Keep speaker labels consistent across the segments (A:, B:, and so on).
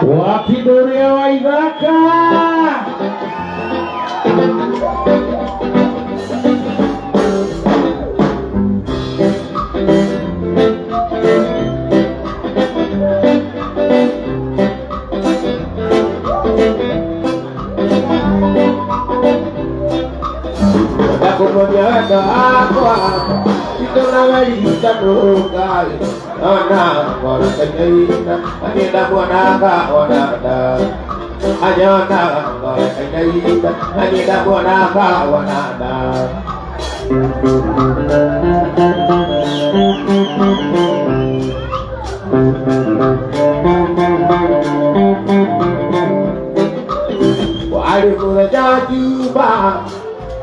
A: Wakidoria Waidaka.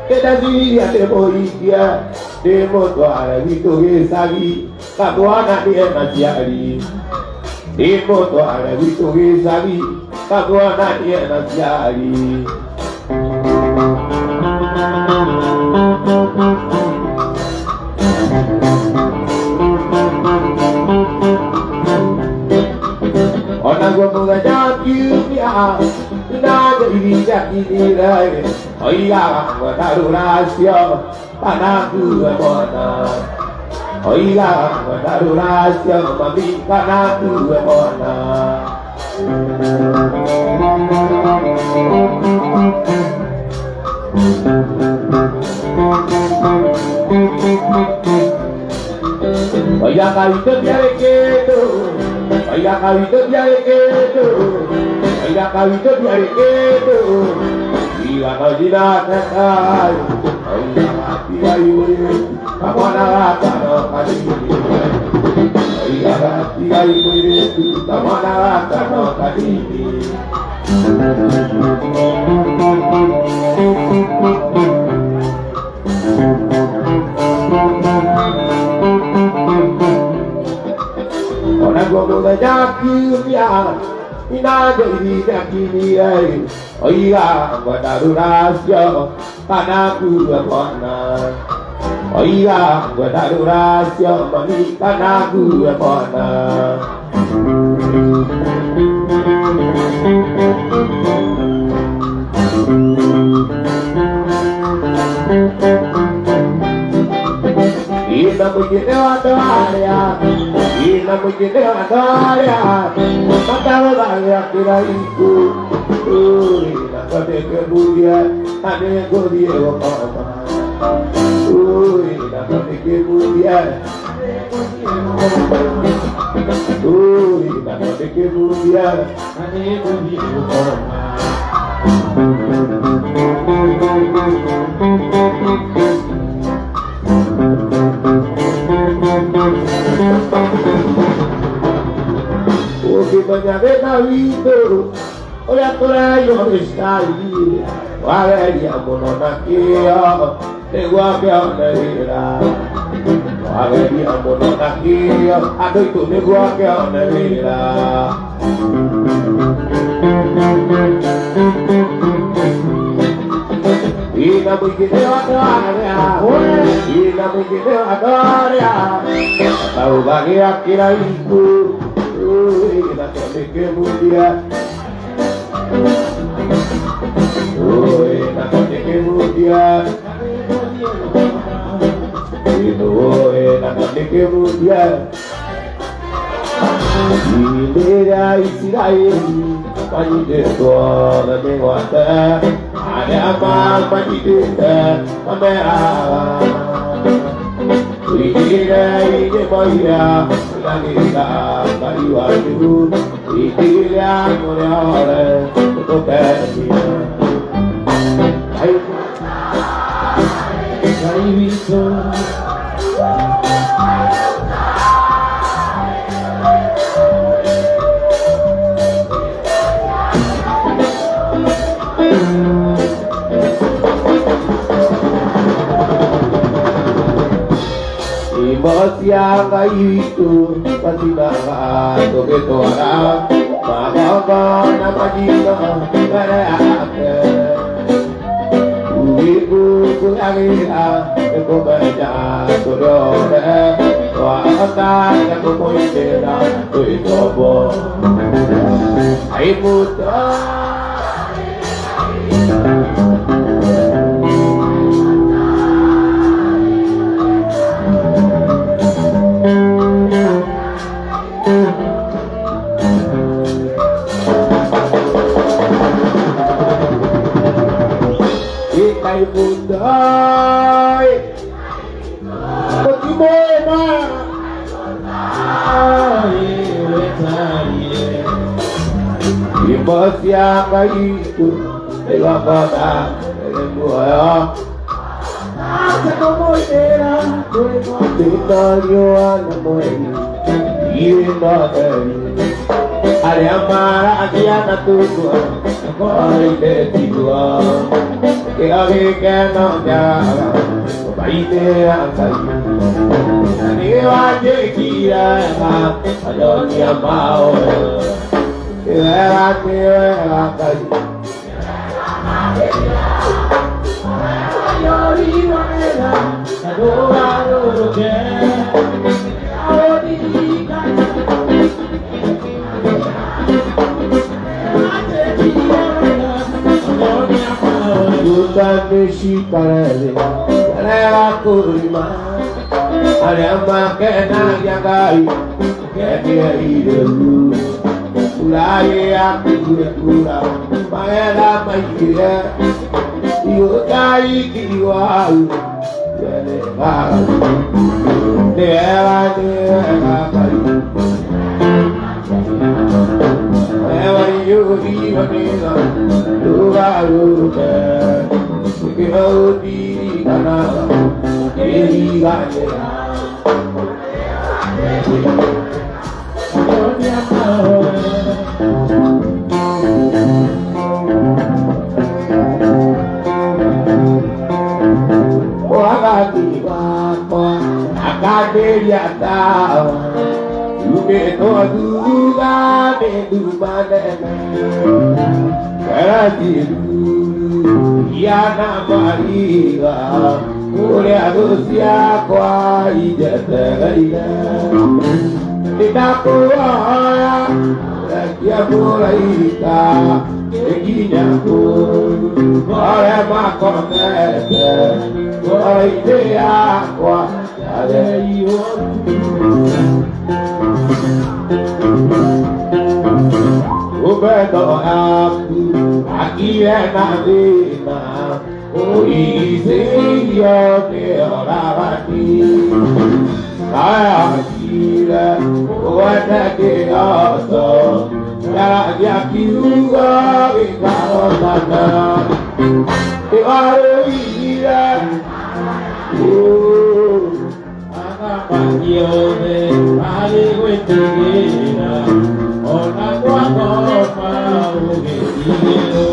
A: Kita dia dia demo tuara itu sagi kaguana dia nasiari demo tuara itu sagi kaguana dia nasiari orang gua muda jadi dia naga ini jadi dia oh iya gua taruh rahasia panaku mana oh iya gua taruh rahasia mami panaku mana oh iya kau itu biar gitu oh iya kau itu biar gitu oh iya kau itu biar gitu iya kau tidak terkai oh iya iya iya kamu anak anak kali oh iya iya iya kamu anak anak kali orang gua muda jadi ya ina jadi dia oh iya gua taruh rahasia panaku mana oh iya gua taruh rahasia mami panaku mana ina begini ada ina begini ada mata saya kira itu ina kade kemudian ada godi apa ina kade kemudian ina kade kemudian ada godi apa que banha benavito, olha por aí onde está aí, valeria mononaquia, igual que a neira, valeria mononaquia, a noite igual que a neira. E na música eu adoro, e na música eu adoro, tá o barriga aqui na Ipu. La que mundial, la que mundial, la que mundial. Mira y si la de toda mi guata, ada más panita, mamera. Mira y de boya. Kita kaliwatu ikilia muriare toketia ayo kai viso siapa itu pasti bakal begitu orang maka nama jika pada akhir ibu kuliah aku baca sudah wah aku mau istirahat tu itu boh ibu Ikai budai Bagaimana Iba siapa itu Iba kata Iba Satu moira Kita yuan moira Iba dari Ada marah Dia natuku Koi betua Kaya kena nyara Baite angkai Ni wajib kira Ayo dia mau Kira angkai Ayo iwana Ayo ke Ayo didikan Bukan misi parale, cara kurima, ada makna yang baik, dia hidup. Mulai aku kurang, malah maikir, diutai kiwal, jadi baru, dia baru. Yudi vanila, dua luka, yudi kana, yudi kana. Wakati wako, akaderia tahu. Lume no duga me dumane Karatiru Yana mariga Ule adusia kwa ijatagaida Nitakuaya Lakia mulaika Ekinyaku Kore makonete Kore idea kwa Ade Ubedo aku Akira nina Uisi yone orabati Kaya kira Uwata ke oso Yara yakiuga Ikaro sana Iwaru ira Pangione, ali wetigena, ona kwa koma ugetigeno.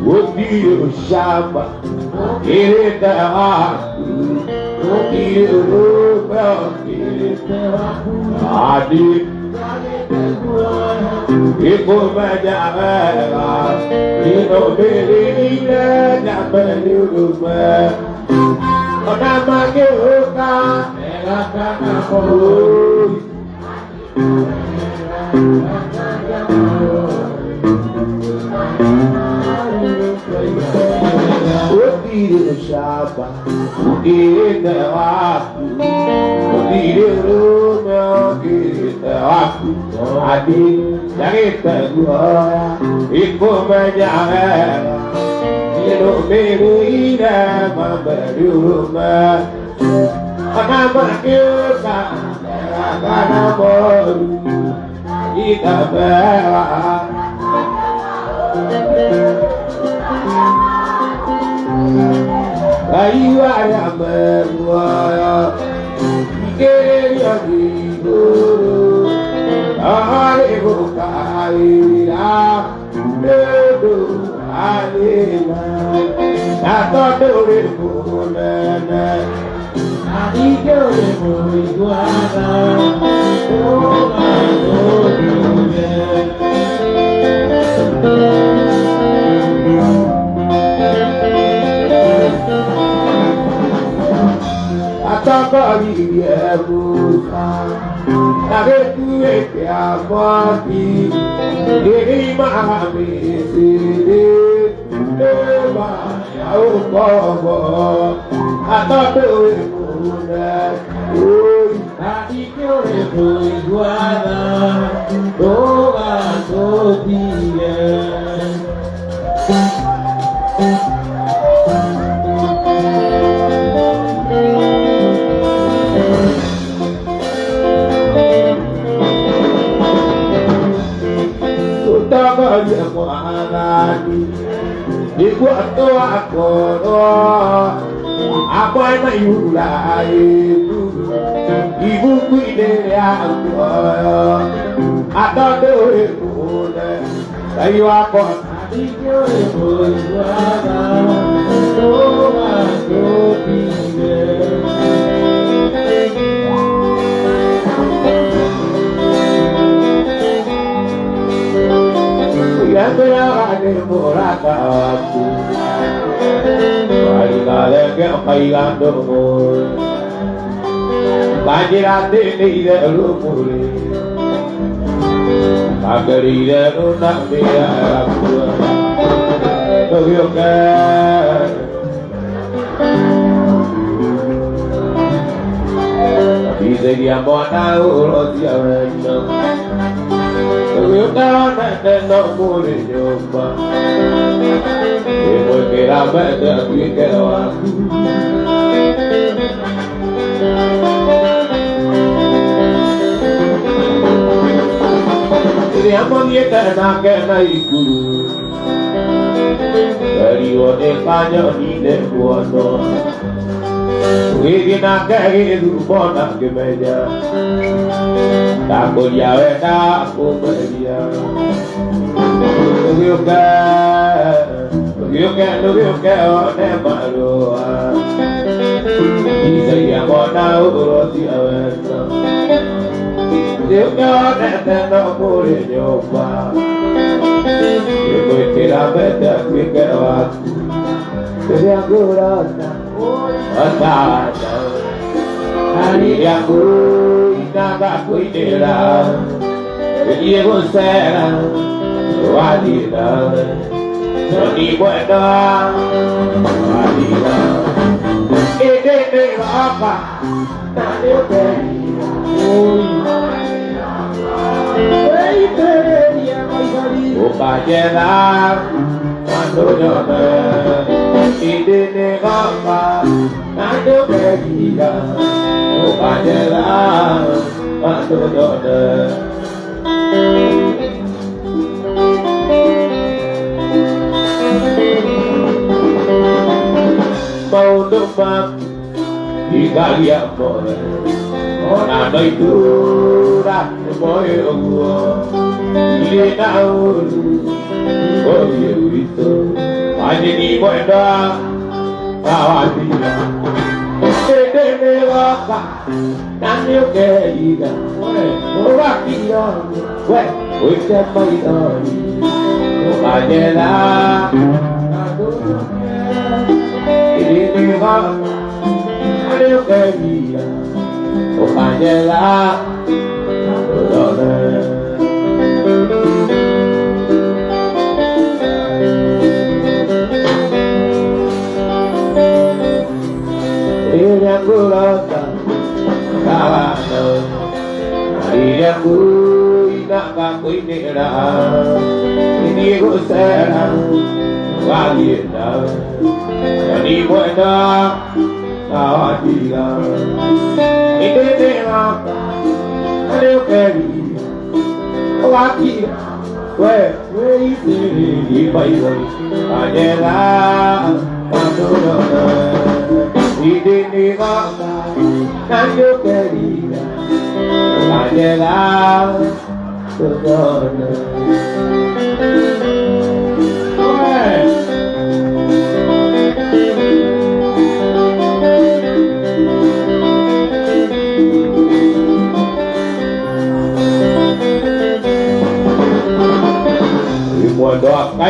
A: Udio shamba, kireta aku, udio rupa, kireta aku, adik. Ibu menjaga, ino berina jangan lupa. Nama kita, melakukan apa? Udir siapa? Udir aku, udir rumah kita aku. Adik dari kedua, ibu menjaga, hidup beruina memberi rumah. Nama kita, karena baru kita berah. Kayu ayam berbuaya, ikan hidup, hari bukaila, hidup alina, atau dulu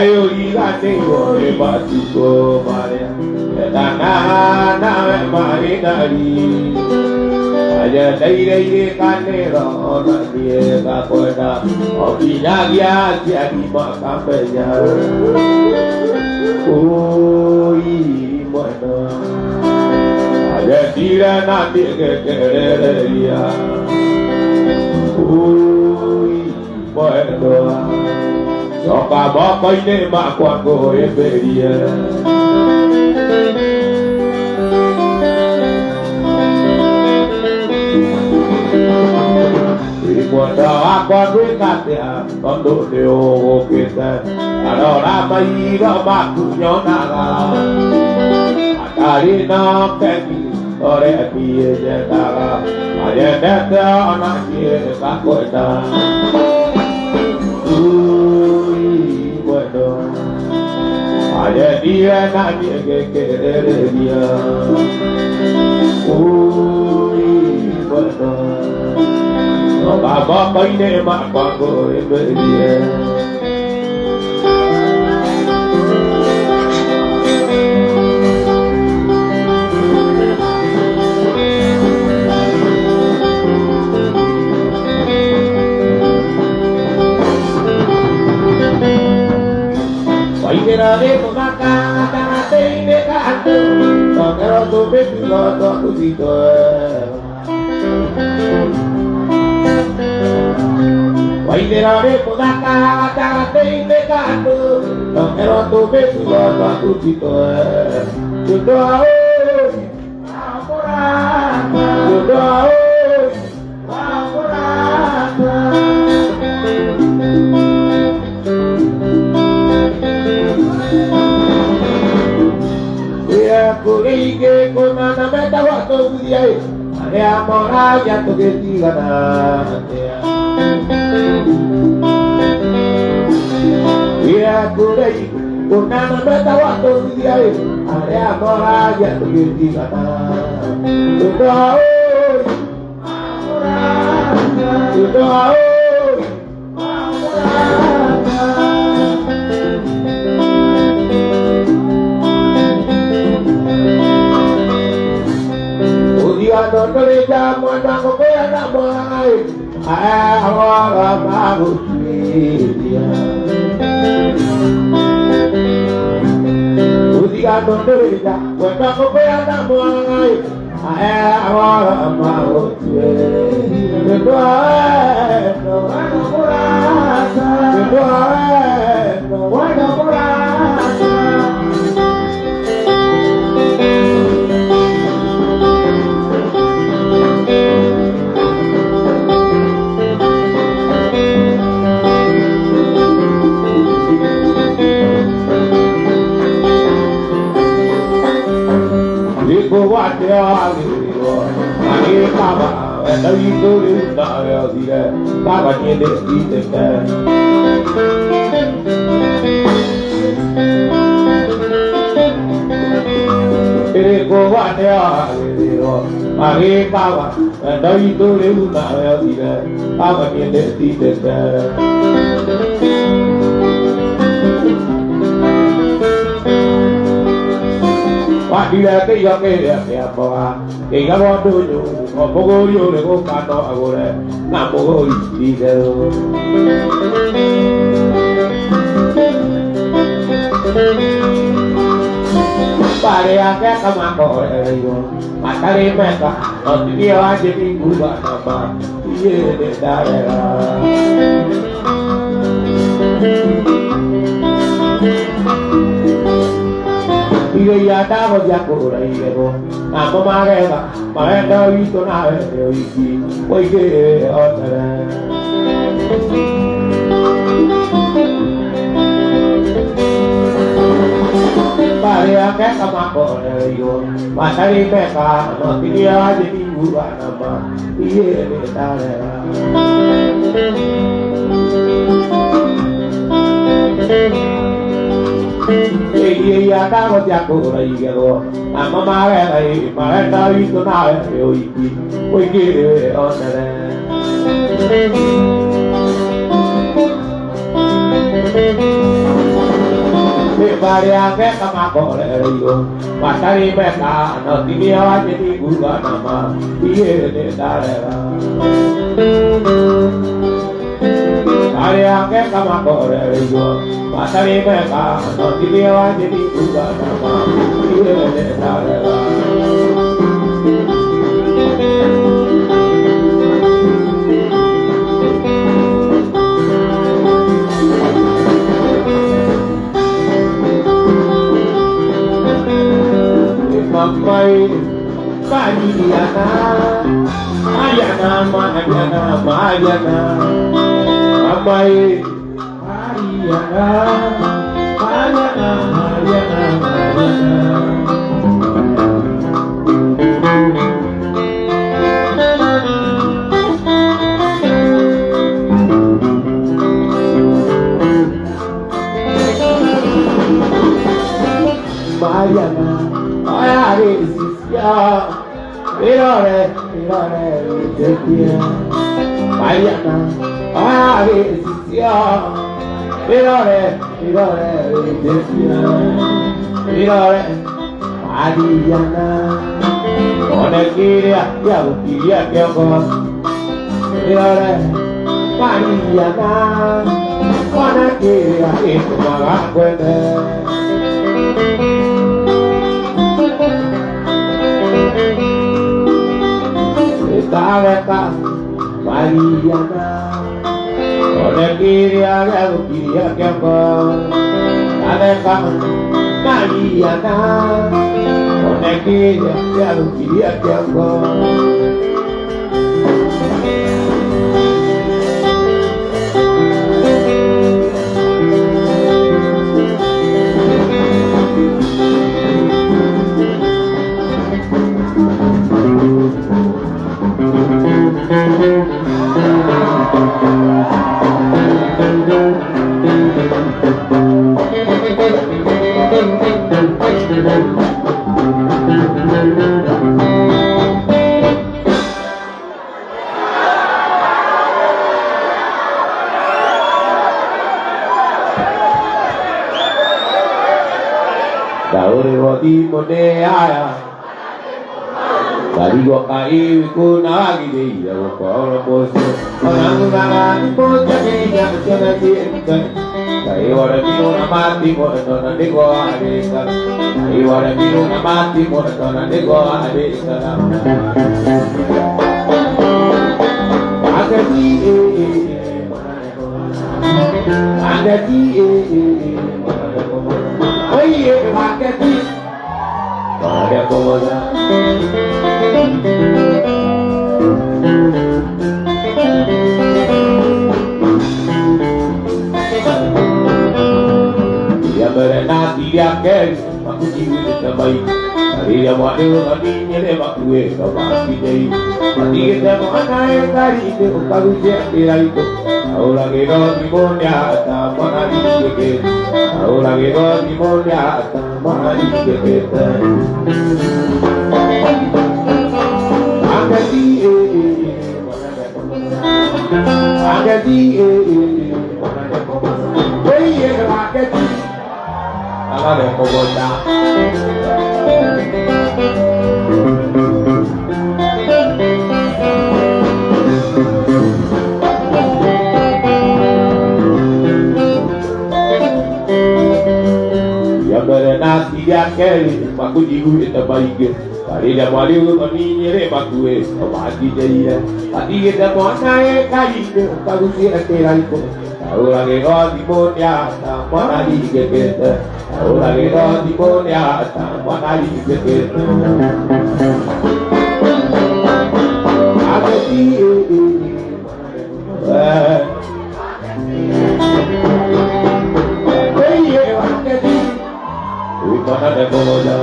A: ayo ligane gore batuko mare tanah na mare dari aja dai kane ro na dia ka koda obina dia jadi makam beja oi mono aja tira nanti ke dia oi mono soka bapa ini mak kuat goye beria Ibuada apa berkata untuk Deo kita ada ramai ramai nyona Akari nak kaki oleh dia jaga ada data anak dia kakota Ibuada ada dia nak dia kekere dia Ibuada Baba ini mak bago beria. Baiklah deh pemakan kata ini kata, tak kira tu betul tak tu tidak. Baiklah podaka kata ini kata, tak kira tu betul tak tu tidak. Sudah apuran, sudah apuran. Dia kurige kuna nama tawa tu dia, ada amora jatuh ke tiga dia. Dia kurige kuna nama tawa tu dia, ada amora jatuh ke tiga sudah apuran, sudah Ano kerja mana kopi anak mulai, awal baru dia. Usia ano kerja mana kopi anak mulai, awal baru dia. Kedua, mana merasa, kedua, mana merasa. Buat dia lagi, lagi kaba, dari itu dia dia, kaba dia dia. Ini buat dia lagi, lagi kaba, dari itu dia dia, kaba dia dia. Pak dia ke apa? Ke apa dulu? Apa gorio le ko kato agora? Na po di dero. Pare ake kamako yo. Matare meka, nanti dia aja minggu apa? Iye de daerah. Iya tahu jago lagi ko, apa marah itu naik iki, oke orang. Pare akeh kamako yo, matari peka, nanti dia jadi minggu apa, iye daerah. Iya tahu jago lagi ko, apa marah itu naik iki, oke orang. Bariake kamakole yo matari beka no timio jadi gua nama iye de darera Bariake kamakole yo matari beka no timio jadi gua nama iye de darera Mamai Mariana Mariana Mariana Mariana Mamai Mariana Mariana Mariana Mariana Mariana Mirore, mirore, tequila. Mariana, mirore, mirore, tequila. Mirore, Mariana. Onekiria, ya bukiria kioko. Mirore, Mariana. Onekiria, itu magakwende. Tareka Mariana Onekiria Galukiria Kioko Tareka Mariana Onekiria Galukiria Kioko Daure roti monea Dari gua kai ku nagi dei ya ko bos orang nang bocah ni yang jangan diikan kai wara bino namati mo na de go ade kan kai wara bino namati mo na de go ade kan agati oye agati ada komoda dia berenang dia kel aku jiwa terbaik dari dia buat dia kami nyele makwe kau mati dei mati kita mana yang dari itu kalau dia itu kau lagi di monya tak mana di kita kau lagi di monya tak mana di kita agadi oye agadi ada koboda ya berenang dia kali aku jigu itu baik hari dia malu kami nyere makwe mati jadi hati kita mana kali kalau si terai ko tahu lagi di monya mana di kita tahu lagi di monya mana di kita agati agati mana ada bola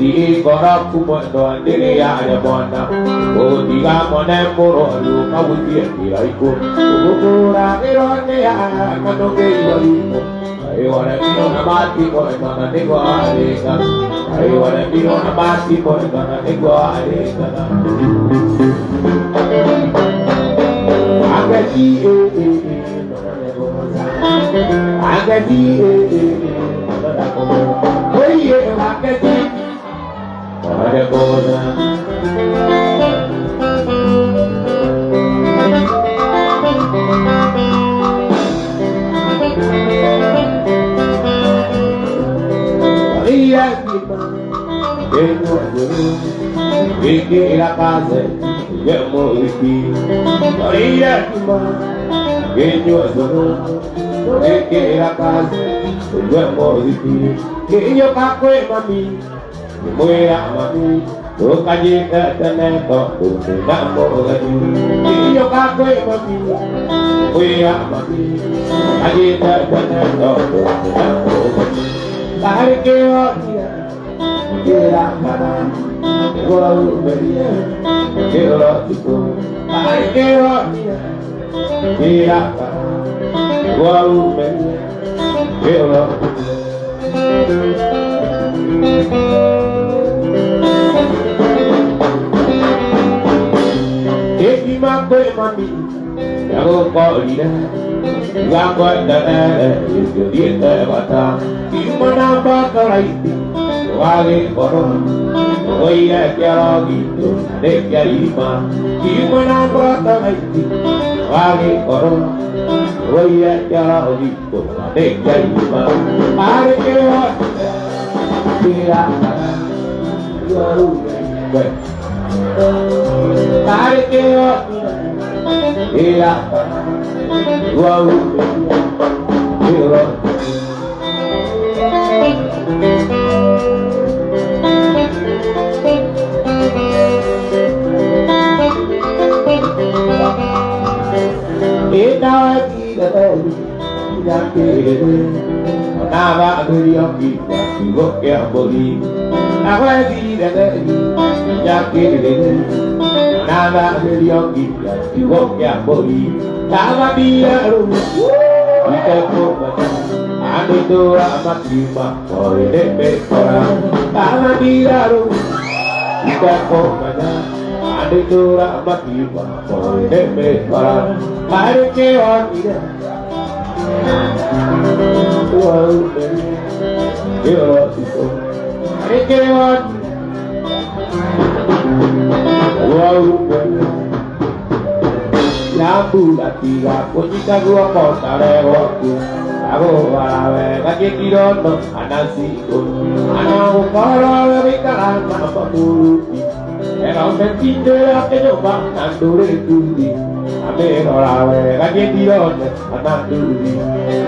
A: di korak kumot doan diri ada bona o tiga monem moro lu kau dia ikut ukura irone ya kanu ke ibu ayo ada pino namati ko mana nego aleka ayo ada pino namati ko mana nego aleka Vicky la casa, yo mo Vicky, María que yo soy, que la casa, yo mo Vicky, que yo caco mami, que muera mami, tu calle tener todo, tu namor que yo caco mami, muera mami, calle tener todo, tu namor, para que que la cara. Wow, Maria, que erótico, ay, que erótica, mira, wow, Maria, que erótico. Eki mako mami, yago kolina, yago dana, yago dieta bata, imana bakalaiti, wale koron. Oya quiero guito, de que arima, y buena rata maiti, vale corona. Oya quiero guito, de que arima, pare que tira, pare que tira, Nava Gurioki, you look at Boli. Now I see that Yaki, Nava Gurioki, you look at Boli. Nava be a room, we can put I need to have a keeper for the best for us. Nava be a room, we can put I need to have a keeper for the best for us. I don't care what we do. Wow, baby, you're erotico. I can't want. Wow, baby. La pura tira, pochita gua porta de boque. Hago a ver, aquí tiro no, anasico. Ano para ver mi caramba, papuruti. Era un sentito que yo van a durante. Amigo la vega que tirone ananduri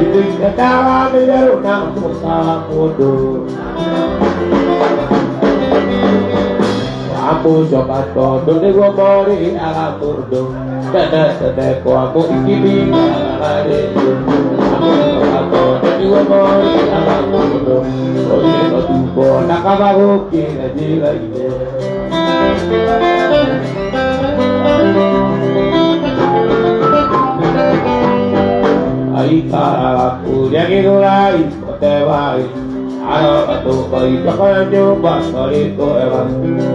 A: itu intentaba mirar una cosa foto aku coba todo de gomori ala turdo tete ko aku ikini ala aku coba todo de gomori ala turdo oye no tuvo nakabago que llega ide Aika kuya kidurai kotewai aro atu koi kakanyo basari ko evan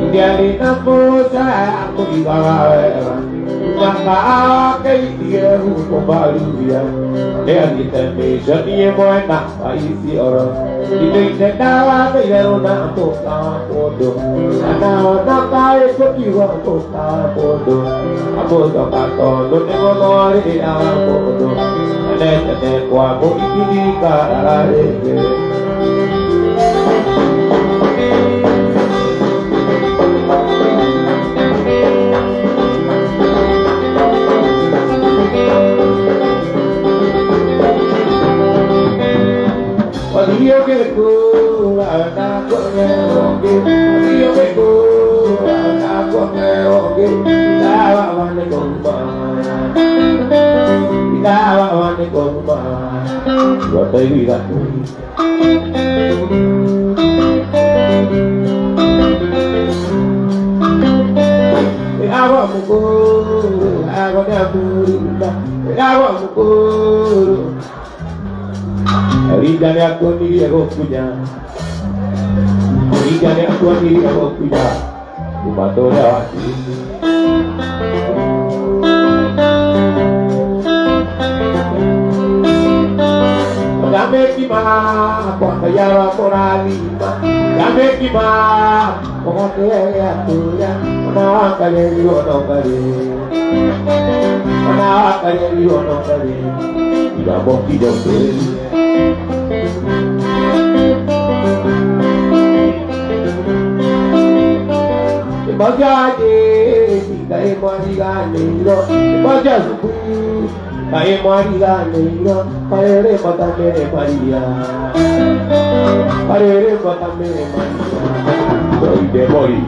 A: jadi napo saya aku dibawa evan maka kai dia kembali dia dia kita bisa dia mau nak isi orang itu dawa dia nak toka podo ana nak kai pergiwa toka podo aku toka todo nego nori ala podo Nete kwa mo ikika arareke Padio que ku ana ko ngeroke Padio que ku ana ko ngeroke Dawa mane komba Dawa mane komba Yo te vida Agua mukuru agua nyabunda agua mukuru Rijane aku diri aku punya Rijane aku diri aku punya Kumato lewati Yamekima, Potayara Moralima, Yamekima, Potaya Tuya, Manakare, Yonokare, Manakare, Yonokare, Yaboki Jose. Bajaje, Kai Mariga Nero, Bajazu, Kai Mariga Nero, Pare Patamere Maria, Pare Patamere Maria, Boy de Mori,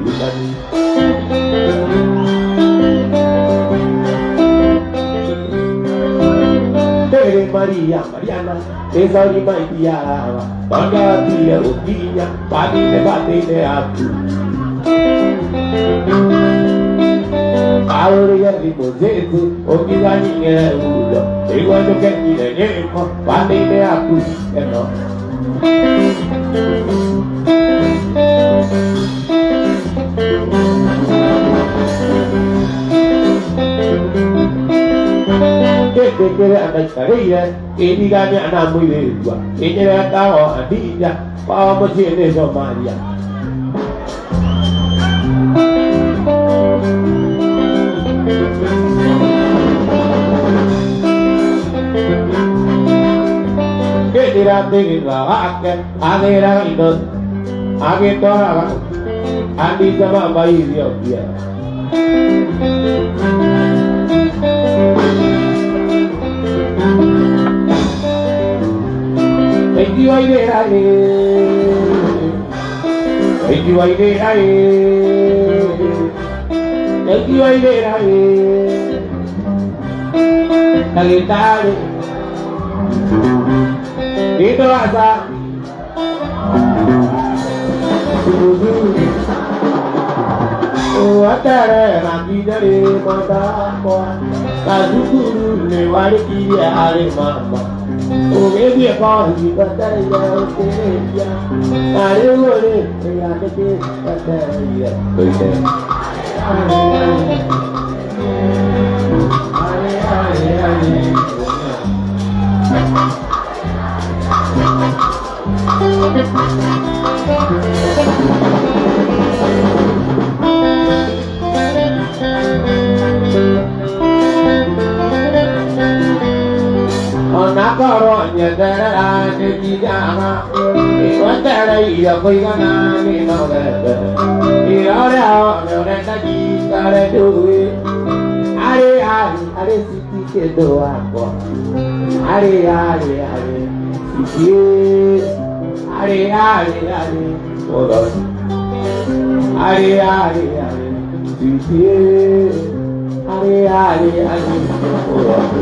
A: Tere Maria, Mariana, Esari Maria, Pagatia, Ukinya, Padi de Bate de Atu. Aurea di Mosese, Okizani Udo, they want to get me the name of one day they are good, you know. Take it at the career, any guy and I'm with you. In your tower, a Dina, Power Machine of Maria. Tingin akan agera itu agi tora andi sama bayi dia. Enjoy the itu rasa atare nanti dari mata kuat kazu lewat kiri hari mama oke dia kau kita dari jauh dia hari boleh ya kita dari ya Nakaranya darah di jana, iwantara iya koigana ni nolete, irora nolete jikare duwi, are siti kedo ako, are siti, are oda, are siti, are oda.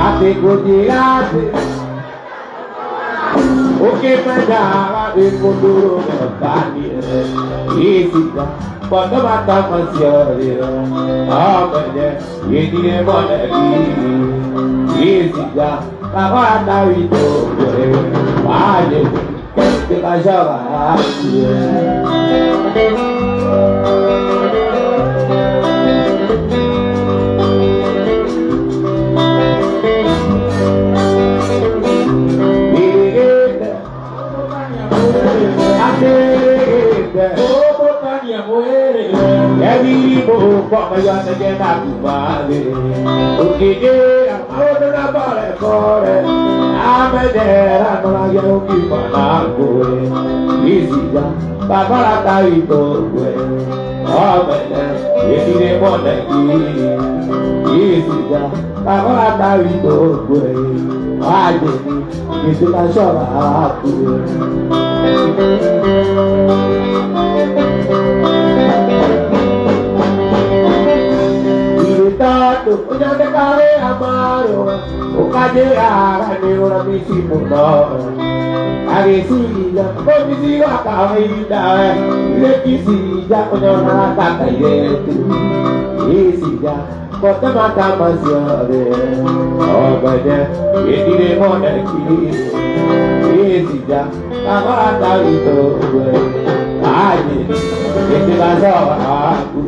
A: Ate Gujarati, oke menjawab di mundur bertani, isinya pada mata masyarakat, apanya ini boleh isinya kawan tahu itu boleh banyak kita jawab. Kok kaya saja tak balik, ukide aku dah balik kore, Amedera no lagi gimana gue Isija Babalata itu gue Amedera Isine moneki Isija Babalata itu gue Aja itu kan suara gue Kita tuh punya dekare amaro Ukaje arane ora misi muno Age sija komisi wakaida Ile kisija kunyona kata yetu Isija kota mata masyare Obade yetire moneki Isija kamata itu gue Aje yeti baso aku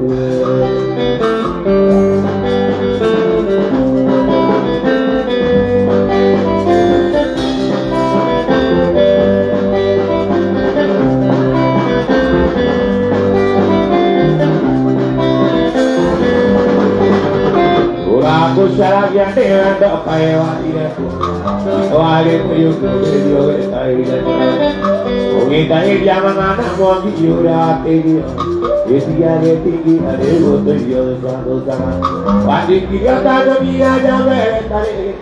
A: Aku sarang yang dia dok kaya wajib, wajib puyuh video kita ini. Kita ini jangan anak mau diurat ini. Dia tinggi ada butuh dia satu sama. Wajib kita tak dia jangan tarik.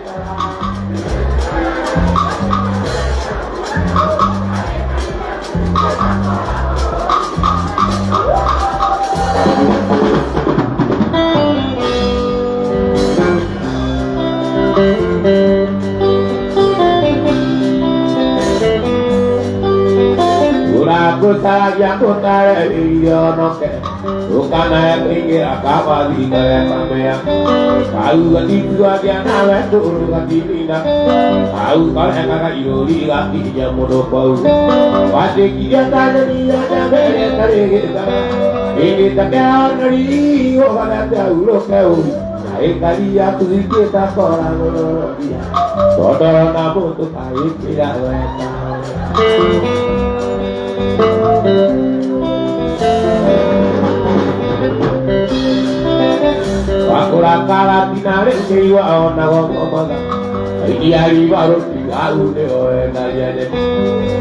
A: Aku saja aku tarik dia noke, bukan naik pinggir akal di kaya kamera. Kau ganti dua dia naik turun ganti pindah. Kau kalau kakak yuri ganti dia mudah bau. Pasti dia tanya dia jangan tarik kita. Ini tak kau nari, orang ada ulo kau. Naik kali aku sedikit tak orang ulo dia. Saudara namun tu tarik tidak mereka. Aku rakala tinare jiwa ona ngomong. Iya baru tinggal de oe nariane.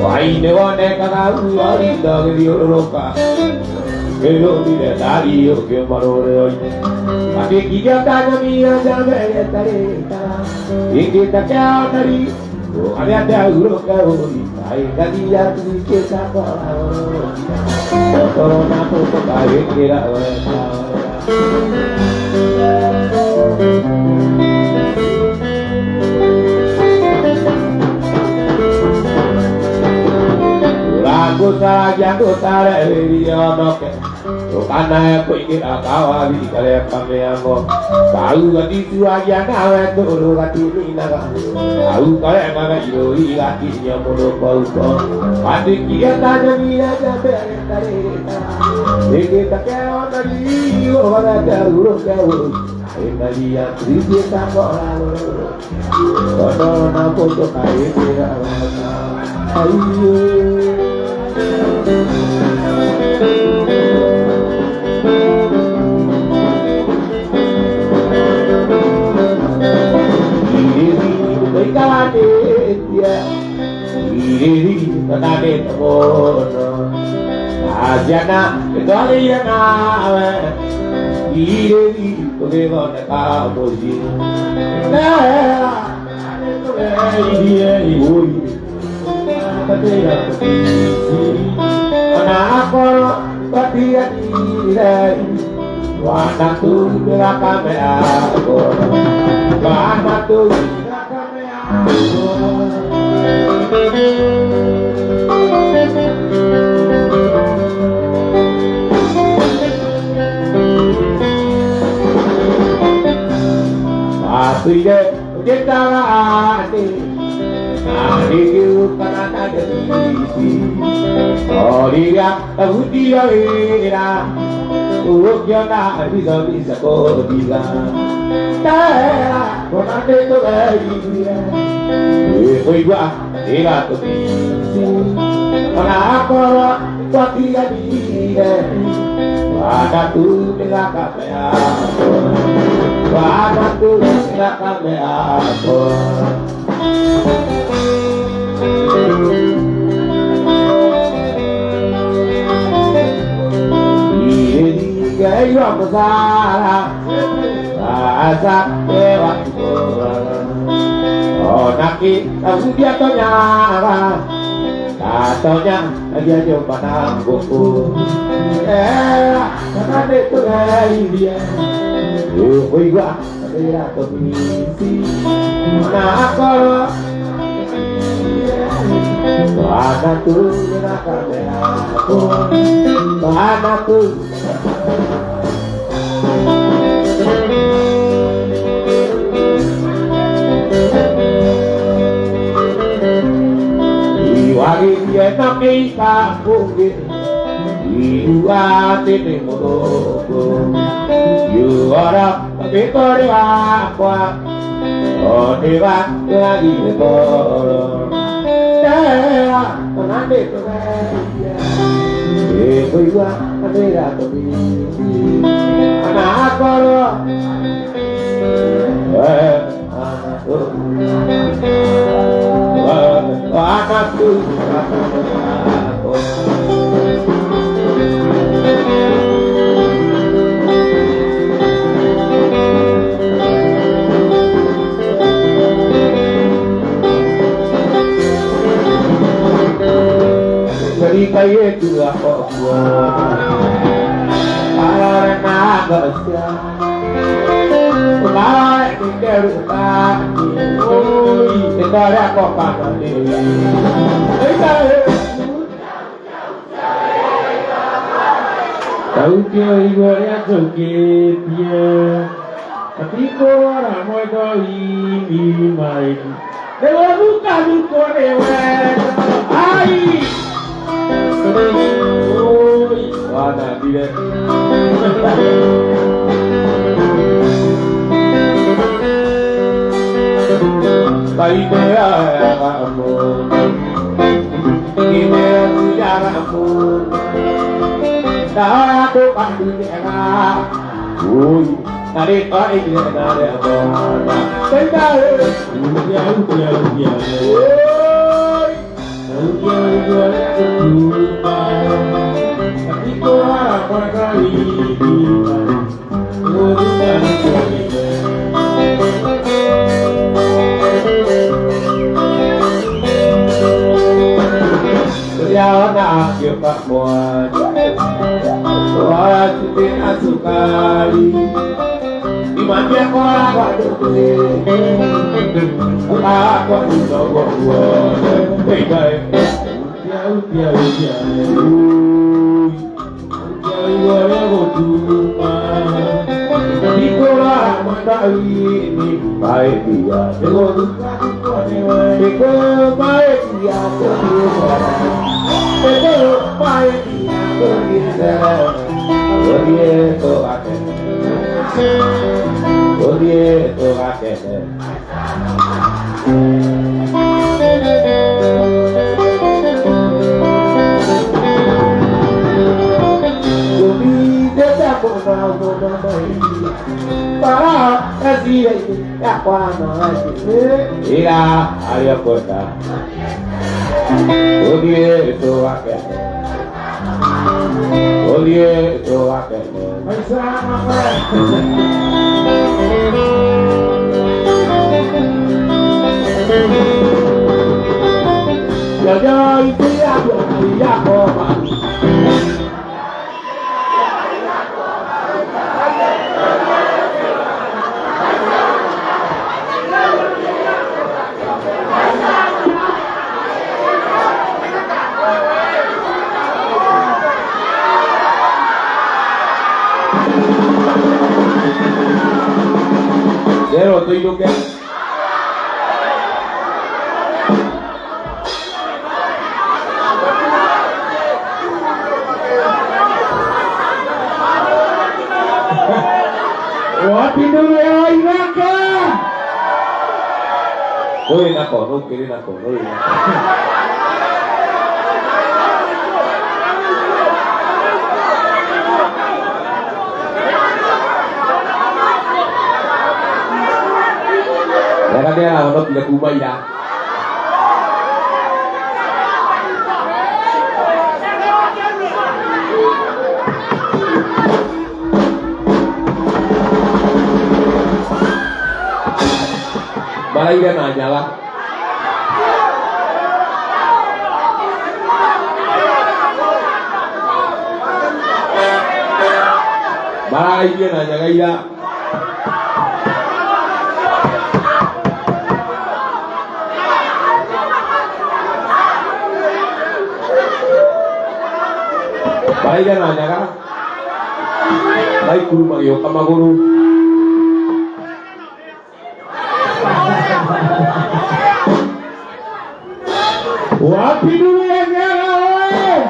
A: Wai ne one kagau ari dagri roka. Pero dire dari o ke marore oi. Ake kiga tanya mia jame tare ta. Iki takya nari. Ada roka oi. Ai gadia kita kalau. Corona tu pakai kira Lagu saja tu tarik video noke, karena aku ingin akal di kalian kami aku. Tahu ganti tu aja nawe tu ulu ganti ni naga. Tahu kalian mana yoi ganti yang mudah bau bau. Pasti kita tanya dia jadi tarik. Ini tak kau tadi orang ada urut kau. Ini dia cerita orang. Kalau nak foto kaya dia ayo. Iri tanade tamono ajana kedaliana awe iri kodego nakaboji na iri oi katera ana ako patia iri wana tu rakame ako wana tu rakame ako Atuide kita ati adiu karena diri oh dia dia ira ujiana bisa kodiga tera konate to dia hoy gua ira to para ako patia dia ada tu dengan kapea ada tu dengan kapea Ayo besar Asak dewa Oh naki Aku dia tanya Katanya dia coba nangguku Karena itu dia Woi gua Ada komisi Nah kalau Mana tuh aku Mana tuh Iwari dia nami kampungin Iwa tini modogo Yuara Kekore wakwa Odewa lagi dekoro Dea Nande toreya Ego iwa Adera tobisi Anak koro Anakku Anakku Kaya dua koko Karena gasya Mulai dikerutan Ui, kita lihat kok kanan ini Tahu dia ibu yang sakit dia Tapi kok orang mau ini main Dewa buka lupa dewek Hai Oi, mana dia? Baik dia kamu, ini jaramu. Dah aku pasti dia. Oi, tadi kau ini ada apa? Tengah, dia. Tapi kurang pada ini urusan ini. Berjalan kita buat sudah asukali di mana orang berdua aku juga buat baik. Utia Utia Botuma Nicola Mandalini Baik dia Eko baik dia Eko baik dia Orieto Akene Para así ya cuando mira ayo kota Odie itu akeh bersama ya itu ya koma Pero estoy lo que Wapi dulu ya Iraka. Nurin ako, nurin ako. Kaya kaya ako pinagubay na. Balai dia nanya lah. Balai dia nanya kayak Balai dia nanya kan? Baik guru magyo kama guru. Wapi dulu yang ngalah.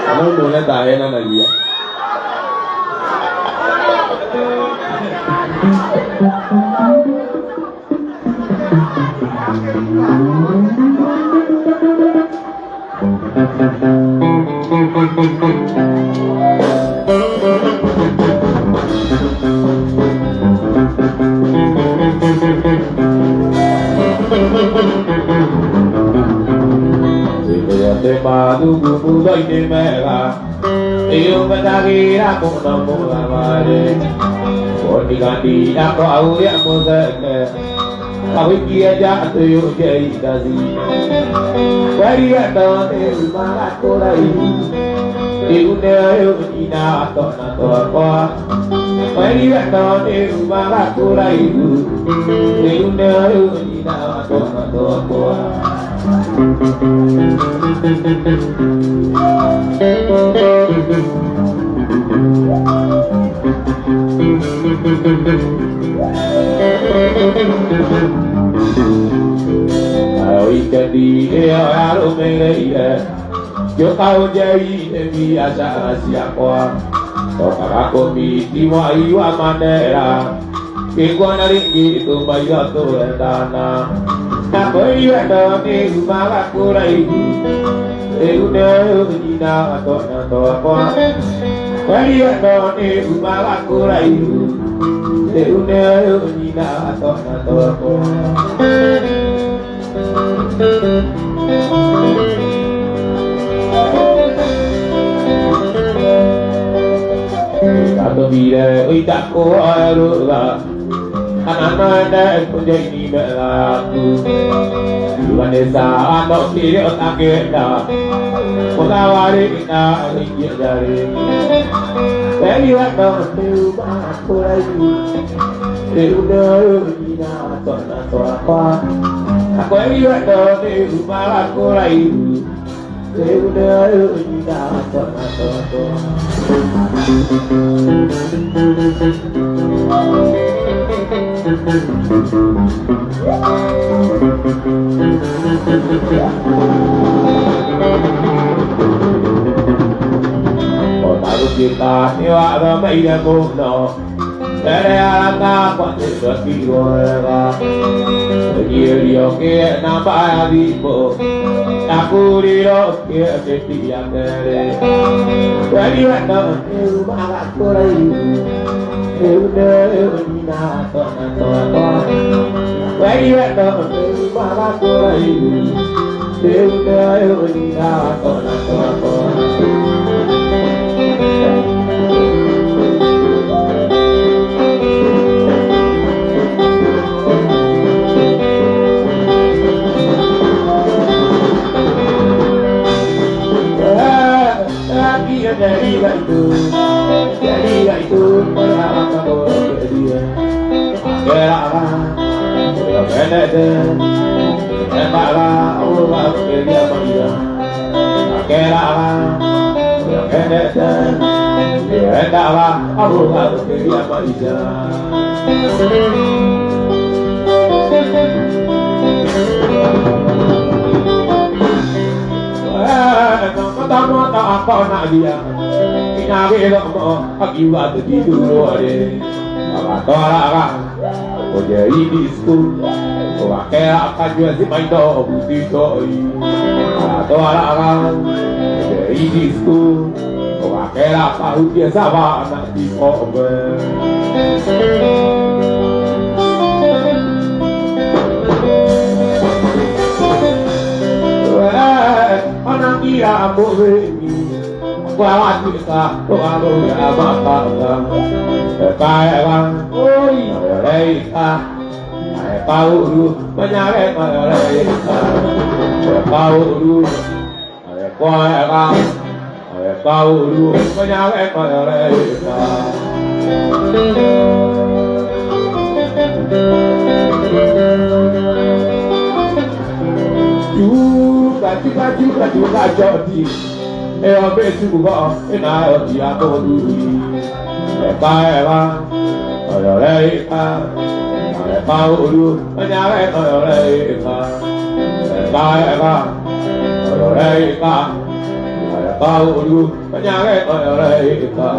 A: Kamu mulai tahu na lagi ya. Madu gubu doi de mera, iyo betagi aku namu lamare. Kodi ganti aku auri aku seke, aku kia jatuh yo jai dasi. Kari atau teru marat korai, teru neo ina atau nato apa. Kari atau teru marat korai, teru neo ina atau nato apa. Jadi arum melaya, yo kau jadi demi asa siapa? Tokar aku miti wa iwa manera, kekuan ringi itu bayar tu dana. Aku iya dong ibu malah kurai, ibu deh ina atau apa? Aku iya dong ibu malah kurai, ibu deh ina atau apa? Kata bila tidak kau arulah. Anak-anak dan penjadi berlaku Bukan desa anak diri otak kita Mengawari kita ringgit dari Bagi waktu rumah aku lagi Udah kita atau apa Aku lagi waktu rumah aku lagi Udah kita atau apa Taruh kita niwa ramai dan muno Dari anak kuat tidak diorang Dia ke nampak ribu Aku dirok ke setiap dari Dari mana rumah aku lagi Udah ina atau apa Dari mana rumah aku lagi Udah ina atau apa Jadi itu berharap aku ke dia Akhirnya Udah pendek deh Tembaklah Allah ke dia dia Akhirnya Udah pendek deh Hendaklah Allah ke dia dia Mata-mata apa nak dia Inabi mo akibat di dulu ade Maka aku jadi disku Kaya akan juga si maino putih doi Maka jadi disku Kaya tahu dia sama anak di mobil Anak kira ambo ini Kuawat kita, kualu ya mata kaya bang, oi, mereka, kau dulu menyalek mereka, kau dulu, kaya bang, kau dulu menyalek mereka. Juga jadi, besu gua, enak dia kodui, kaya bang, mereka, kau dulu menyalek mereka, kaya bang, mereka, kau dulu menyalek mereka.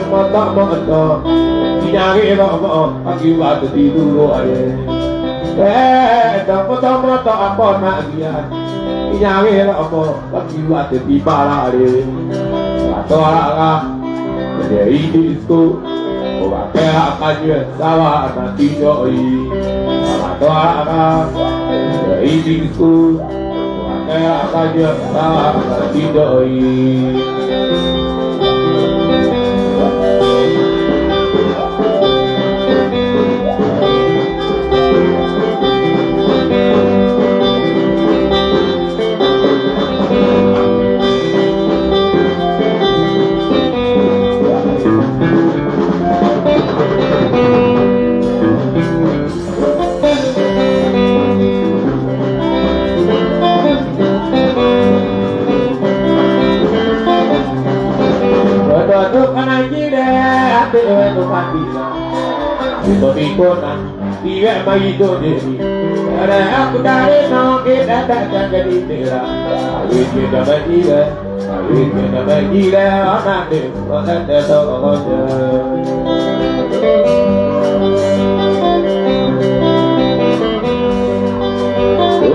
A: Mata nyari apa akibat tidur aja mata apa nak dia nyari apa akibat tiba lari atau lah jadi itu pakai aja sawah nanti joi atau lah jadi itu pakai aja sawah nanti joi. Pikonan dia maido jadi ada aku dari no kita tak jadi tera awit kita bagi anak deh orang dah tahu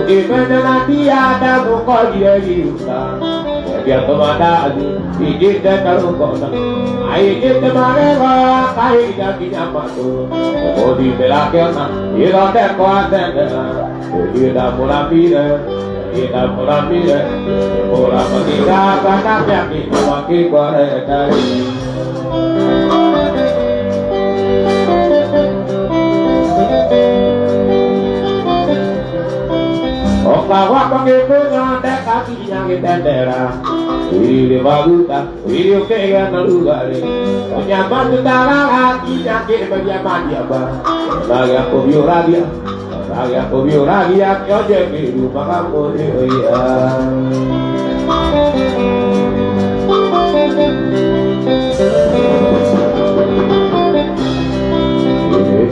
A: di mana nanti ada muka dia hidup biar kemana ijin dan kalau kau tak ijin kemana kau jadi apa tu kau di belakang ira tak kuat dan ira mula bila kita pada yakin wakil kuat Okawa pengepungan dek kakinya kita Wiri baguta, wiri kaya nalugari Penyaman utara hatinya kira berjaman dia bang Lagi aku biuragia Kau jadi rumah kamu iya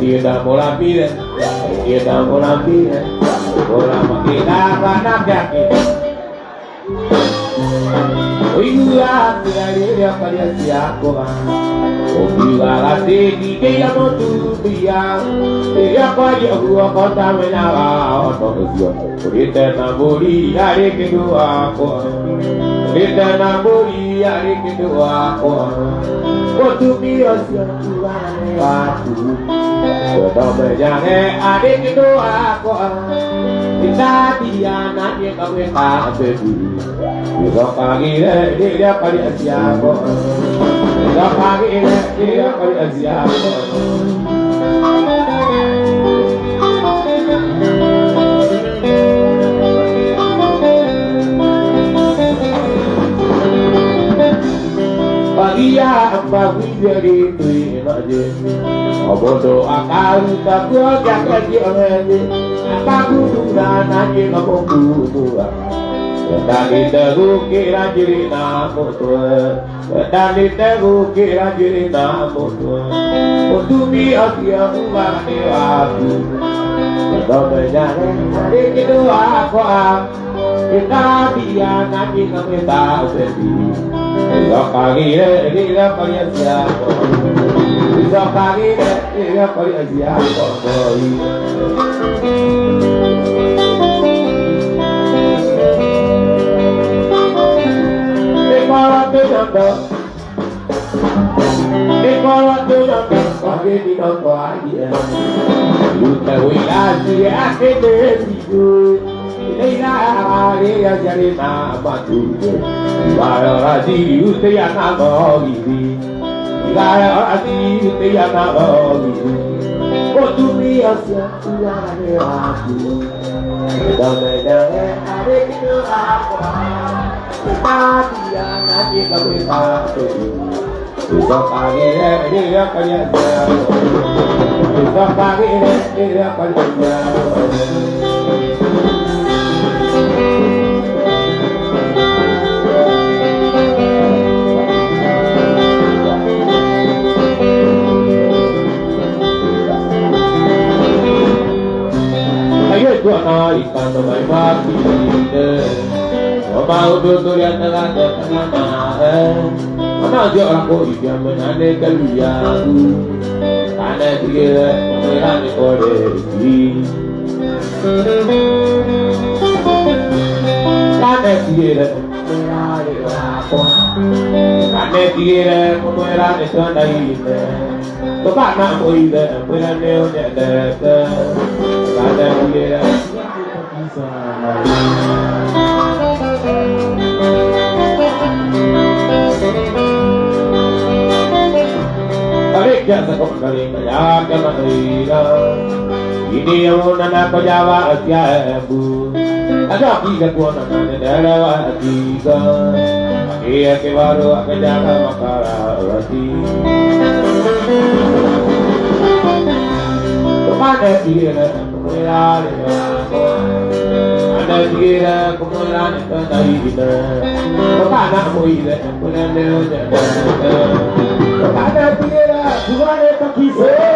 A: Tidak mau lampir Orang kita anak yakin Iya, dia kalian siapa? Bila di dia mau biang, dia kaya gua kota menyala otomatis. Kita namburi dari kedua aku, kita namburi dari kedua aku. Waktu biasa Tuhan aku, kita berjalan adik kedua aku. Kita dia nanti kau tak berdiri. Besok pagi dia kalian siapa? Besok pagi dia kalian siapa? Pagi jadi tuh aja. Obodo akal tak kuat jaga dia. Apa guna nanti kamu kuat. Tadi teru kira jiri namu tua, tadi teru kira jiri namu tua. Untuk dia bukan aku, kita berjalan dari kedua aku. Kita dia nanti kami tak berdiri. Besok pagi dia kalian siapa? Besok pagi dia kalian siapa? kalau tuh nonton pakai di nonton aja. Lu tahu lagi aku dulu. Ini dia jadi nama tuh. Kalau lagi itu yang nama ini. Kalau lagi itu yang nama ini. Oh dunia siapa yang aku. Damai-damai hari itu apa? Tapi yang nanti kau tahu. Besok pagi dia kerja. Besok pagi dia kerja. Ayo tuan ikan domai mati mau duduk di tengah-tengah mana aja aku yang menane kalian karena dia mengenai kode karena dia mengenai aku karena dia mengenai kode coba nak boleh mengenai kode karena dia bisa balik jasa kau kali banyak kemana ini yang nana kau jawab siapa ada tiga kau nana ada tiga akhirnya ke baru akan jaga makara rati kemana tiga kemuliaan ada tiga kemuliaan dari kita kemana muida kemuliaan ada tiga bukan itu kisah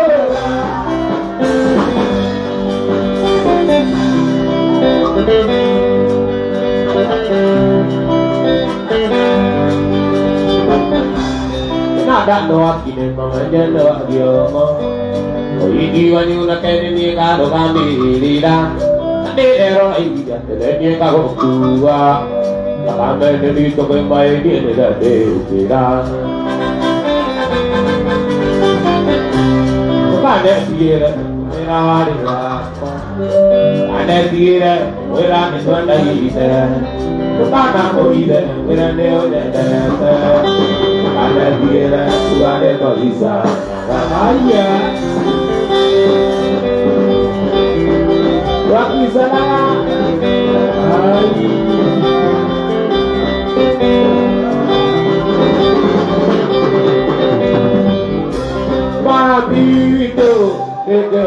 A: ada doa kini mengajar doa dia mau oh ini wanita nak ini kalau kami lidah ane ero ini jadi kalau tua kami jadi tu pemain dia tidak ada ada dia merah ada dia merah itu ada ide kemana kau ide merah ada dia Tuhan itu bisa ramaya Tuhan bisa mati itu kita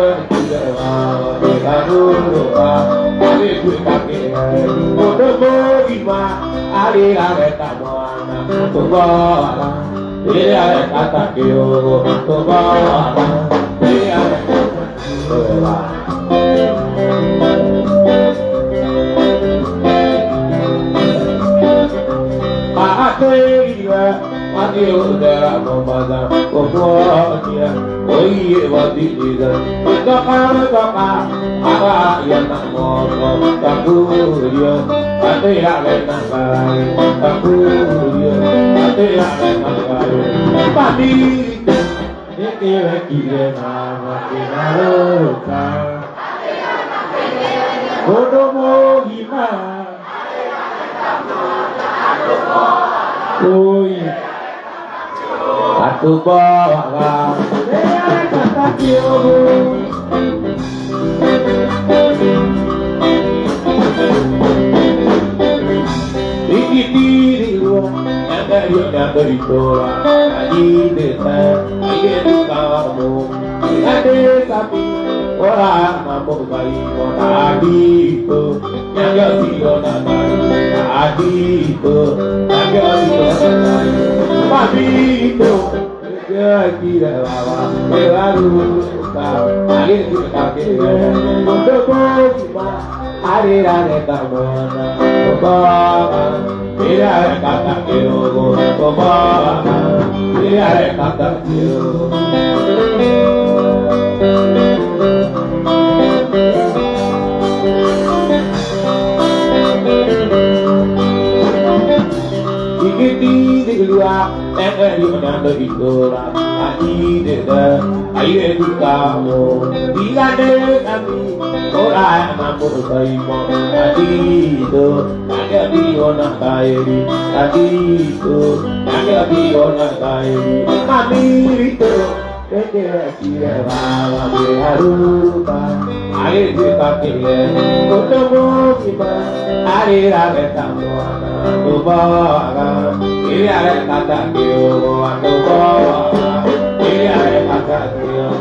A: dulu kami kaki untuk bima hari hari tamuan untuk bawa dia kata kio untuk bawa dia mati udah membaca pokoknya oye mati tidak kakak apa yang nak ngomong takut dia mati nak kali takut dia mati nak kali mati kira nama kita luka bodoh mau gimana oi atu bawa kata kio diri luar ada yang beritola lagi dekat lagi kamu ada tapi orang mampu bayi tadi itu yang gak siapa tadi itu yang gak siapa tadi itu kira bawa selalu kau akhir kita kira untuk kita hari hari tak mana bawa tidak kata kiro bawa tidak kata kiro di luar, yang di mana itu Ani deda aye dukamo digane kami ora mampu kaimo adi do naga biona kairi adi do naga biona kairi kami itu Kekira kira bawa biharupa Air di kakile Kutumu kiba Air ave tamuana Tubaga Iri are kata kiyo Tubaga Iri are kata kiyo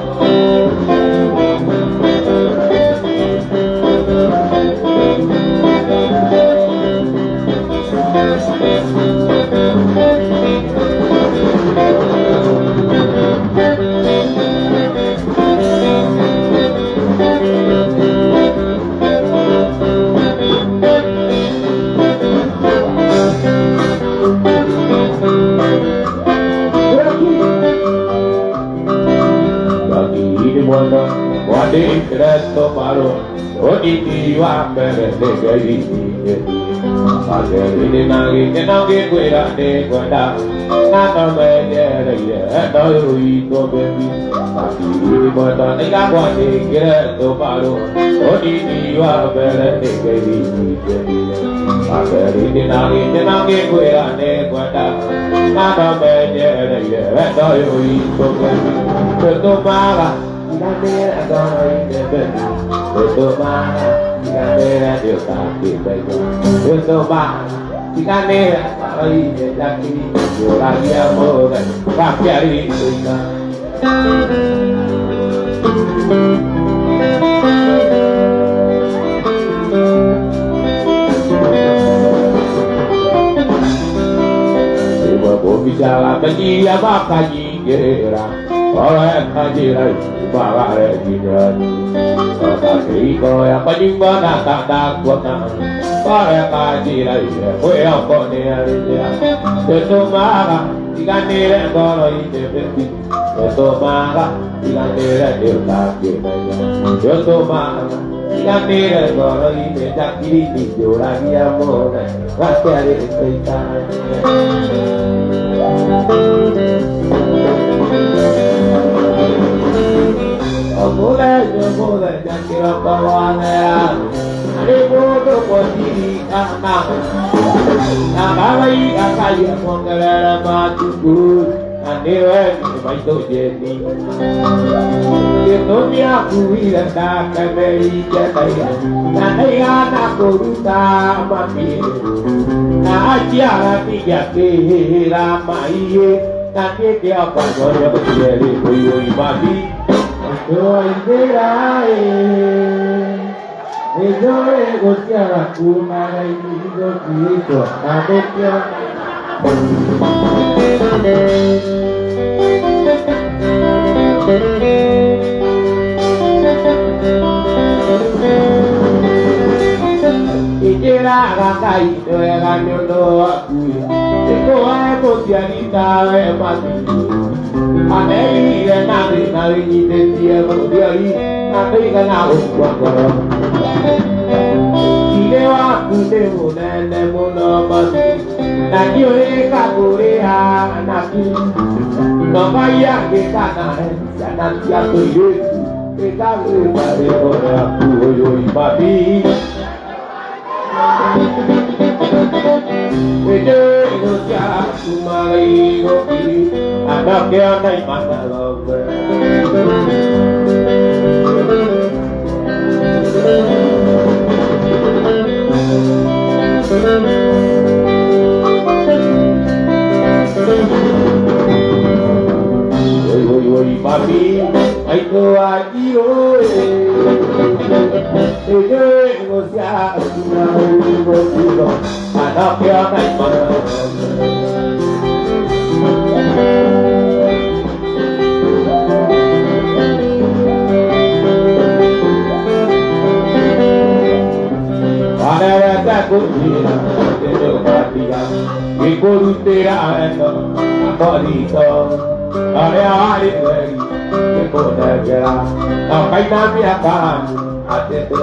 A: Wadi Cristo Paro, Odi Tiwa Pere de Gari, Agari Nagi, Kenagi Guera de Guada, Nana Mede, Doi to Baby, Aki Bata, Nika Wadi Cristo Paro, Odi Tiwa Pere de Gari, Agari Nagi, Kenagi Guera de Guada, Nana Mede, Doi to Baby, Pertumala. Camera agora independente Eu tô barra, de cadeira eu tá aqui pegando Eu tô barra, de cadeira aí daqui Eu lá de amor, papiari Eu vou bicara dia vaca de guerra Oleh kajirai Balare jinjani Kata kiko ya panjimba tak takutna Oleh kajirai Kue apa ni aja Setumara Ikan nire kono ide beti Setumara Ikan nire diutaki meja Setumara Ikan nire kono ide Jakiri tidur lagi amore Rakyari cerita Mulai kira kawannya, ibu tu posisi anak, nakalai akaya menggelar matuku, andewan itu jadi. Itu dia kui dan tak kembali jataya, nanti anak kuruta mati, aja tiga kira mai, nanti dia pakai jadi kui babi. Yo interae Yo negociara kumara inigo kito Adepia Ikira rakai doeran yodo aku Eko eko tianita mati Aneli nari nari nyite dia berdiari nanti kena uang korom. Kile waktu demo nene monomati, nanti oleh kakuria anaki. Namanya kita naik, jangan jatuh itu. Kita berbalik orang kuyoy babi. Indonesia Sumari Gopi anak yang naik mana lobe Woi papi ayo ajiro Indonesia Sumari Gopi anak yang naik mana Para takutina tendo patia ikurutera eno akorito are ari weri ikodagera akai nabi akan atete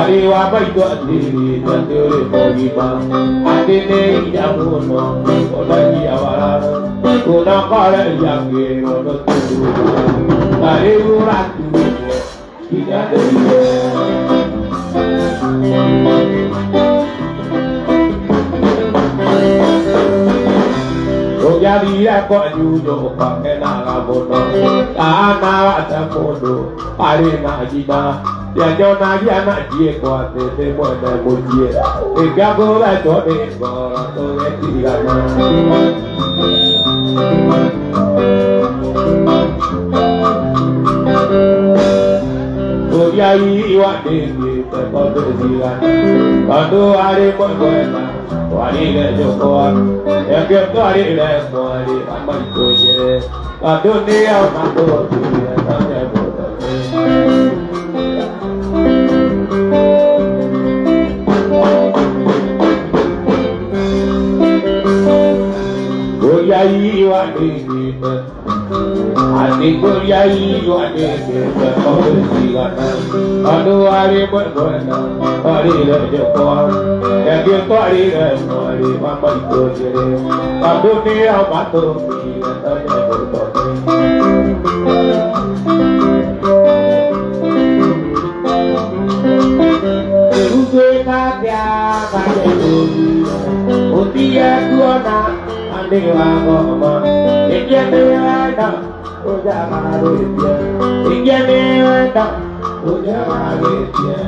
A: Wari wa bai to ati tanture mogiba atene yamuno odai awara kuna kala yange ono tudu Wari uratu kita deriye Jadi aku juga pakai naga bodoh, tanah ada bodoh, hari nak jina, dia jauh lagi anak dia kuat, dia mana muncul, tiga bulan jodoh, baru tiga Kuyai iwak tinggi terkontrolkan, kalau hari pun bukan. Wali le jokoa, yang kita hari le wali aman kuje, dunia mampu dunia tanya bodoh. Kuyai wali kita, hati kuyai wali kita kontrasikan, kalau hari pun bukan hari le jokoa. Yang kita hari hari mampu kuje, dunia mampu dunia tanya bodoh. Usia dia kaya dunia, usia dua nak ane wangoma, ikan dia udah malusia, ikan dia udah malusia.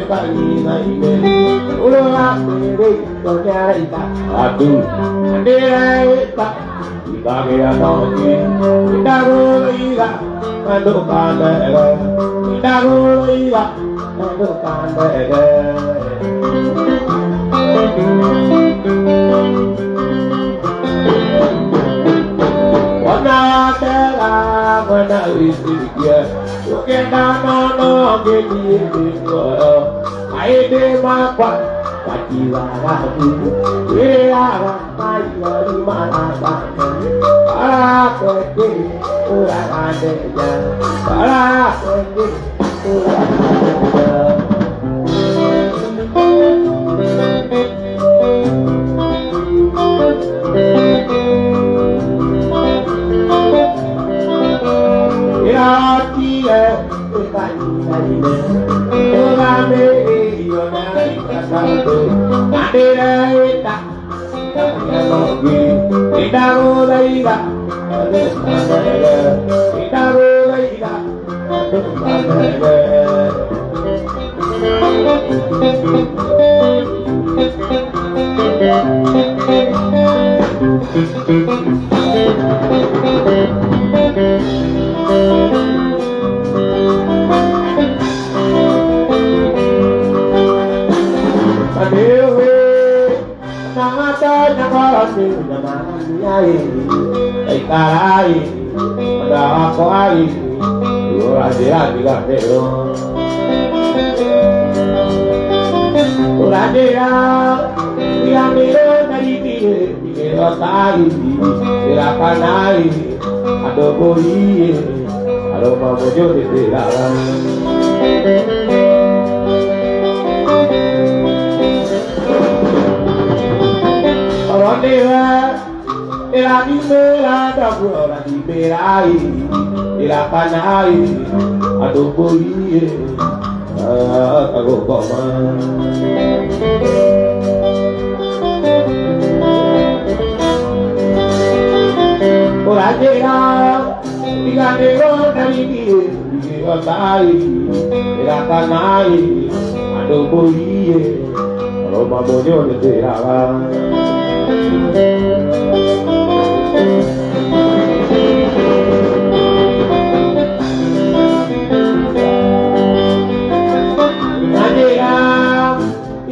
A: Pagi naik ulang beri dunia kita aduh andai tak kita kaya nanti kita ruilah manduk kandang kita ruilah manduk kandang warna terang warna istiqya kita nono gini Aide makwa Pakiwaraku Wirawa Mayari manata Para kweke Urang adeja Para kweke Urang adeja Irati aduh boy, aku kok Orangnya tiga negro dari dia tai, tirakan naik, aduh boy, kalau babonya udah tirakan.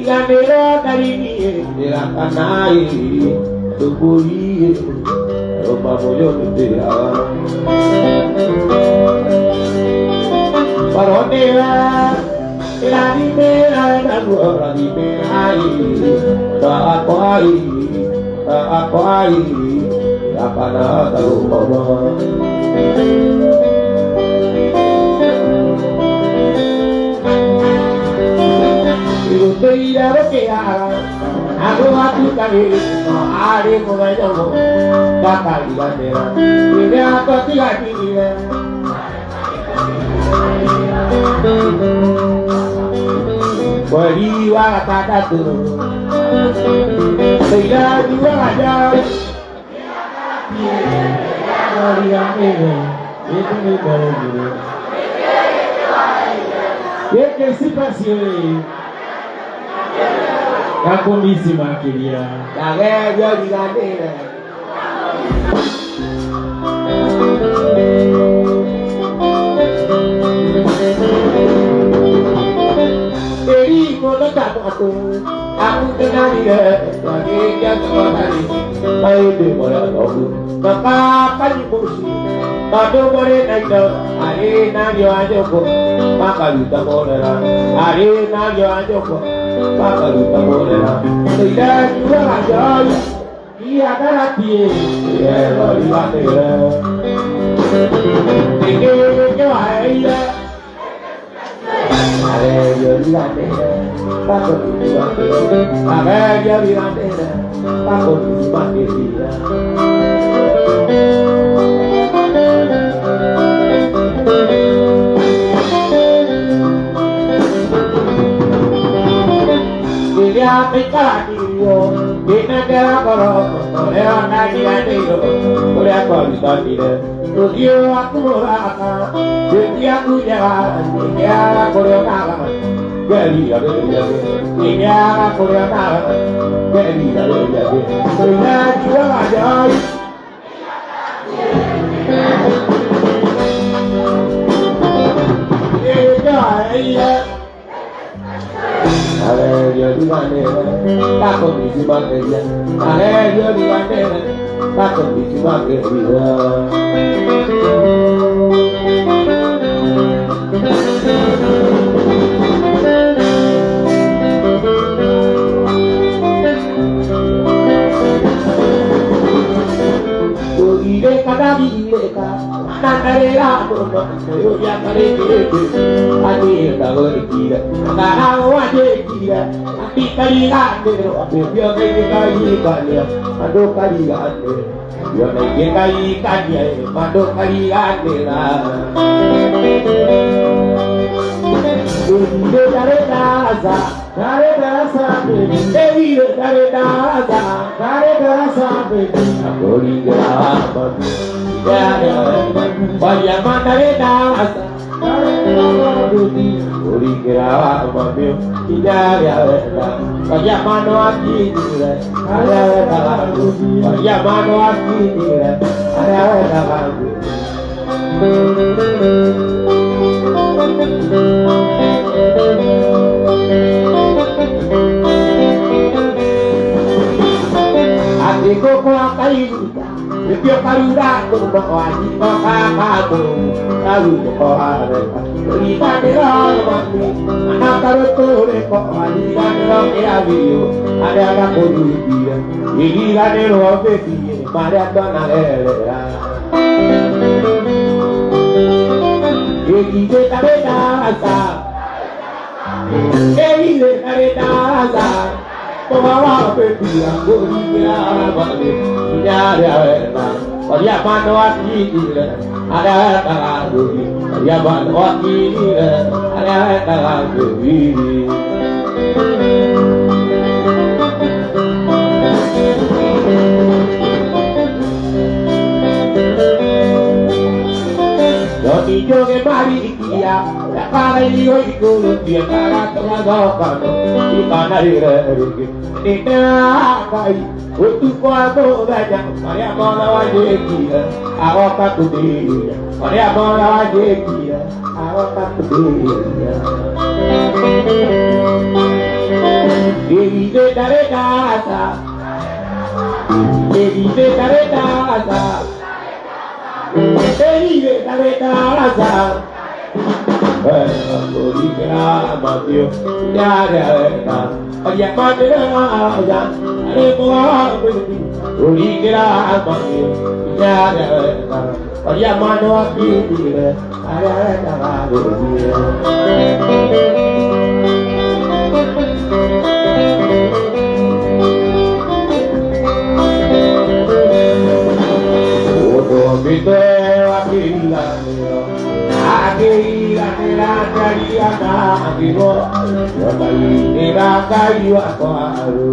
A: Kamera dari ini tirakan naik, tubuhi, rumah boyo tirakan. Parodela, ilani merah dan orang di merah, tak apa apa nak tahu apa. Ibu tidak berkira, aku hati kali, hari mulai jauh, bakal digantinya. Ini aku tidak digantinya. Beriwa kata tu, tidak dua aja. Maria ini, itu negara ini. Que se passou? A comíssima queria. A rédea de gadeira. Ele colocado aku kenal dia, lagi dia semua tadi. Baik demora aku, maka kali kursi. Kado boleh naik dah, hari nak aja ko, maka luta boleh lah. Hari nak aja ko, maka luta boleh lah. Tidak juga aja, dia kan hati, dia lori batera. Tinggal aja. Ada jadi batera, takut batera. Ada jadi batera, takut batera. Dia pikir dia, dia negara korup, dia nak dia itu, dia kualitas dia. Dia aku murah, dia aku jalan, dia aku jalan, dia aku jalan, dia jual aja. Dia ada dia di mana? Takut di mana dia? Ada dia di mana? Takut di mana dia? Ide kada ide ka, nandare la kono, yo ya kare kire, adi dago ikira, kana waje ikira, ati kali la dero, ape yo ke kai kanya, ado kali la dero, yo ke kai kanya, ado kali la dero. Ide dare daza, baby, dare daza, baby, agori grama, vaya mandare daza, baby, agori grama, mio, vaya mano aquí, vaya mano aquí, Adiko ko akairuta, lepio karuda ko wani ko kakako, karu ko areka. Rita de mami, anak karuto ko wani ko keavio, ada ko dia. Igi gane ro beti, mare dona era. Igi de asa. Igi de asa. Bawa pedia, gurira balik, nyari awalnya. Dia manuat ini, ada tangan dia manuat ini, ada tangan ini. Jadi joge mari dia, para iyo ikut dia para tengah di mana dia. Ina kai, untuk kuato banyak, Maria mana wajib dia, awak takut dia, Maria mana wajib dia, awak takut dia. Dia dari dasa, dia dari dasa. Dia dari dasa. Aku dikira mati, dia ada. Aya madera ya emo beti uli kira mati ya aya mano aki dire ara ta Vite aquila aquila caria na vivo yo mai era caiu aquaru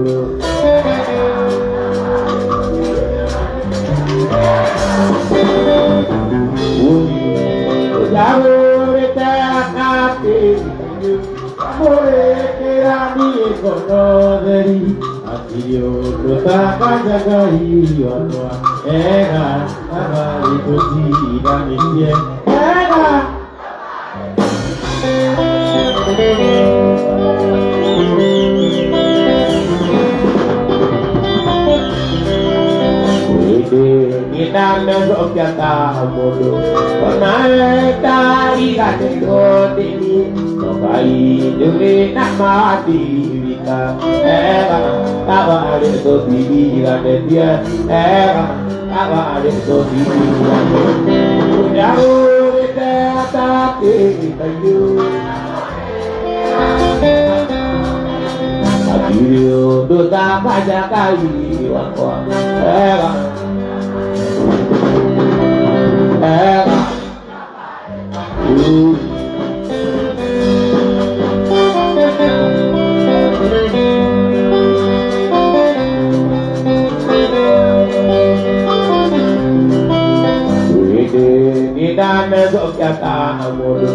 A: ya vete aqui amore que era mi conoderi aqui yo tá cajaga io era agari tutti da mie era kita besok kita bodo penata igate godini nokai juri nama divika era tabare to divira dia era tabare to divira jauh kita kayu Adio dosa baja kai wakwa era kita besok kita bodo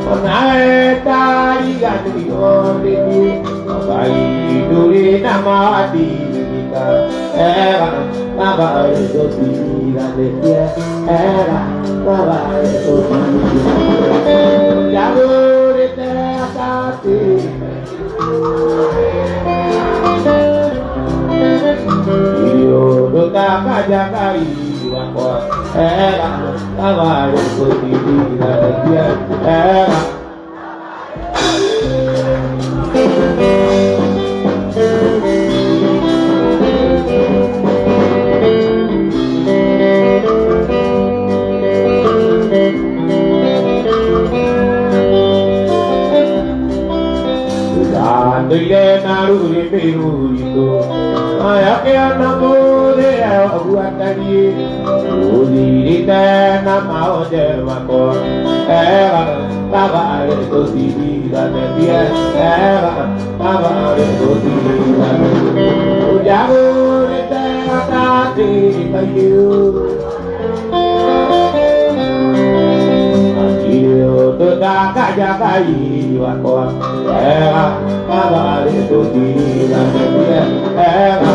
A: penata igati godini nokai juri nama divika era tabare to divira dia era tabare to divira jauh te akati iyo dota kajakai wakwa era tabare to divira dia era Dile naruri perurito, ayake anamore aguatari, ulirite namao dermako, era tabare to divira dia, era tabare to divira, ujamurite akati kayu. Toda kaja kai wakwa era kabare to dira era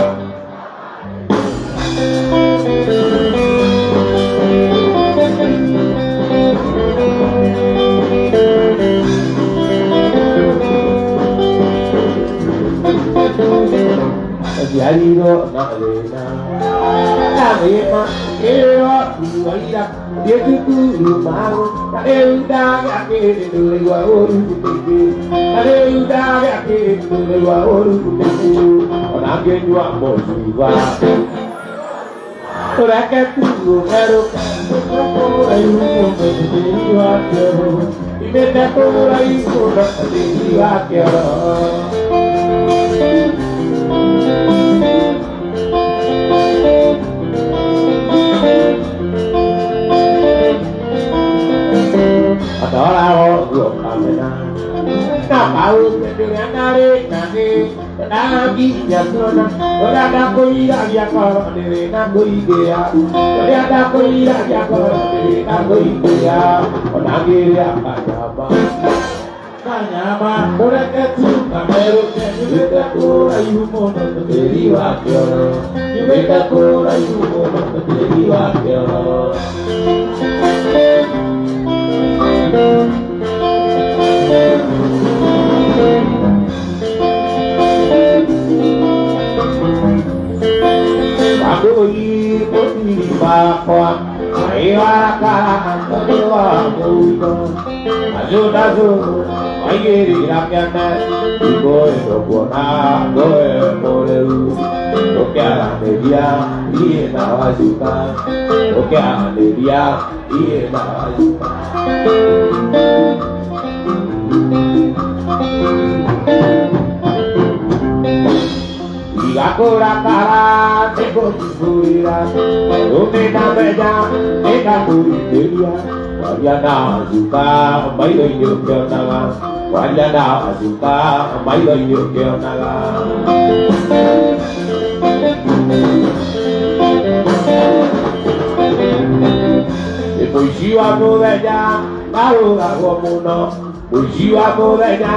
A: Diario na arena Arena Ero Duaira Dia tutu mau Kade udah yakin Dule gua uru kutiki Kade udah yakin Dule gua uru kutiki Onage jua mosiva Torake tu Ero Ayu Moketi wakero Imete tora iku Nakati wakero Adora gua kamera, tahu dengan narik nasi, lagi jatuhna, ada koi lagi akor diri nakoi dia, ada koi lagi akor diri nakoi dia, lagi apa jaba, kanyama, orang kecil kameru, kita kurayu mono diri wakyo, kita kurayu mono diri wakyo. Aku ikuti bakwa, ayo akan terlalu muda, ayo Aigeri rakyana, ikoe rokuona, koe moreu. Oke anedia, iye nawajuka. Oke anedia, iye nawajuka. Aku rakara, teko kuira, ome nameja, eka kuidelia. Wajana azuka, mailo yukyo naga. Wajana azuka, mailo yukyo naga. Poesiwa moveja, karo agomuno. Poesiwa moveja,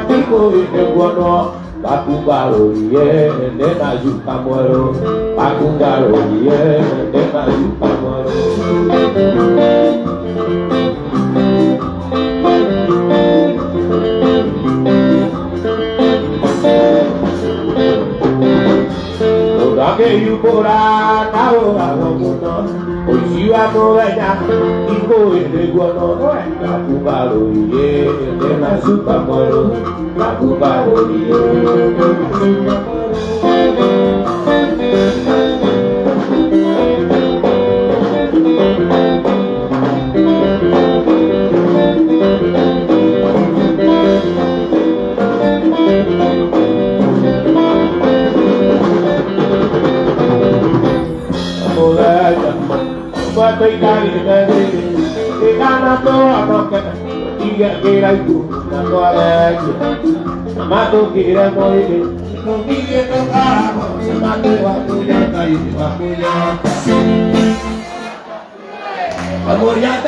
A: tiko iteguano. Pakungalo ye, nena juka moro. Pakungalo ye, nena juka moro. Odake yukora, nao agomuno. Oisiwa moveja, iko edeguano. Pakungalo ye, nena juka moro. Pakungalo ye, nena juka moro. Tôi cài cái gì cái cana to nó cái cái này cũng là to đấy mà tôi kia là tôi kia nó cả mà tôi vào tôi ra cái gì mà tôi ra